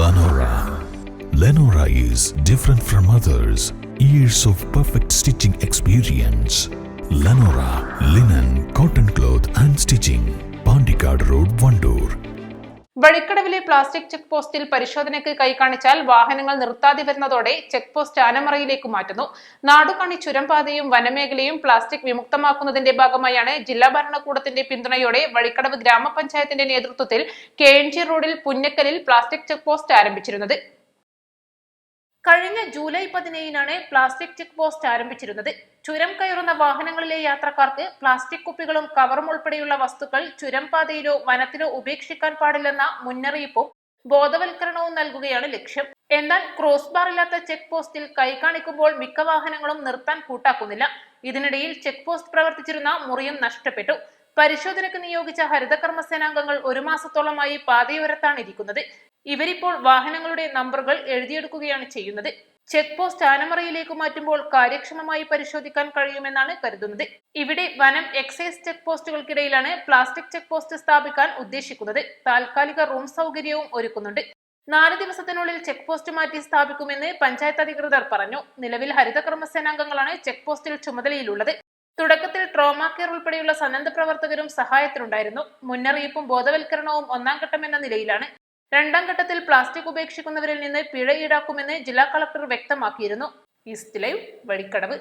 Lenora. Lenora is different from others. Years of perfect stitching experience. Lenora linen, cotton cloth and stitching. Pandikad Road, Vandoor. വഴിക്കടവിലെ plastic check പോസ്റ്റിൽ പരിശോധനയ്ക്ക് കൈകാണിച്ചാൽ വാഹനങ്ങൾ നിർത്താതെ വരുന്നതോടെ check post ആനമറയിലേക്ക് മാറ്റുന്നു. Nadukani ചുരംപാതയും വനമേഖലയും plastic വിമുക്തമാക്കുന്നതിന്റെ ഭാഗമായാണ് ജില്ലാ ഭരണകൂടത്തിന്റെ പിന്തുണയോടെ വഴിക്കടവ് ഗ്രാമപഞ്ചായത്തിന്റെ നേതൃത്വത്തിൽ KNG റോഡിൽ പുന്നക്കലിൽ പ്ലാസ്റ്റിക് ചെക്ക് പോസ്റ്റ് ആരംഭിച്ചിരുന്നത്. കഴിഞ്ഞ ജൂലൈ 17-നാണ് പ്ലാസ്റ്റിക് ചെക്ക് പോസ്റ്റ് ആരംഭിച്ചിരുന്നത്. ചുരം കയറുന്ന വാഹനങ്ങളിലെ യാത്രക്കാർക്ക് പ്ലാസ്റ്റിക് കുപ്പികളും കവറും ഉൾപ്പെടെയുള്ള വസ്തുക്കൾ ചുരംപാതയിലോ വനത്തിലോ ഉപേക്ഷിക്കാൻ പാടില്ലെന്ന മുന്നറിയിപ്പും ബോധവൽക്കരണവും നൽകുകയാണ് ലക്ഷ്യം. എന്നാൽ ക്രോസ് ബാർ ഇല്ലാത്ത ചെക്ക് പോസ്റ്റിൽ കൈകാണിക്കുമ്പോൾ മിക്ക വാഹനങ്ങളും നിർത്താൻ കൂട്ടാക്കുന്നില്ല. ഇതിനിടയിൽ ചെക്ക് പോസ്റ്റ് പ്രവർത്തിച്ചിരുന്ന മുറിയും നഷ്ടപ്പെട്ടു. പരിശോധനയ്ക്ക് നിയോഗിച്ച ഹരിതകർമ്മസേനാംഗങ്ങൾ 1 മാസത്തോളമായി പാതയോരത്താണ് ഇരിക്കുന്നത്. ഇവരിപ്പോൾ വാഹനങ്ങളുടെ നമ്പറുകൾ എഴുതിയെടുക്കുകയാണ് ചെയ്യുന്നത്. ചെക്ക് പോസ്റ്റ് ആനമറയിലേക്ക് മാറ്റുമ്പോൾ കാര്യക്ഷമമായി പരിശോധിക്കാൻ കഴിയുമെന്നാണ് കരുതുന്നത്. ഇവിടെ വനം, എക്സൈസ് ചെക്ക് പോസ്റ്റുകൾക്കിടയിലാണ് പ്ലാസ്റ്റിക് ചെക്ക് പോസ്റ്റ് സ്ഥാപിക്കാൻ ഉദ്ദേശിക്കുന്നത്. താൽക്കാലിക റൂം സൗകര്യവും ഒരുക്കുന്നുണ്ട്. 4 ദിവസത്തിനുള്ളിൽ ചെക്ക് പോസ്റ്റ് മാറ്റി സ്ഥാപിക്കുമെന്ന് പഞ്ചായത്ത് അധികൃതർ പറഞ്ഞു. നിലവിൽ ഹരിതകർമ്മസേനാംഗങ്ങളാണ് ചെക്ക് പോസ്റ്റിൽ ചുമതലയിലുള്ളത്. തുടക്കത്തിൽ ട്രോമാ കെയർ ഉൾപ്പെടെയുള്ള സന്നദ്ധ പ്രവർത്തകരും സഹായത്തിനുണ്ടായിരുന്നു. മുന്നറിയിപ്പും ബോധവൽക്കരണവും 1ാം ഘട്ടം എന്ന നിലയിലാണ്. 2ാം ഘട്ടത്തിൽ പ്ലാസ്റ്റിക് ഉപേക്ഷിക്കുന്നവരിൽ നിന്ന് പിഴ ഈടാക്കുമെന്ന് ജില്ലാ കളക്ടർ വ്യക്തമാക്കിയിരുന്നു. East live, Vazhikkadavu.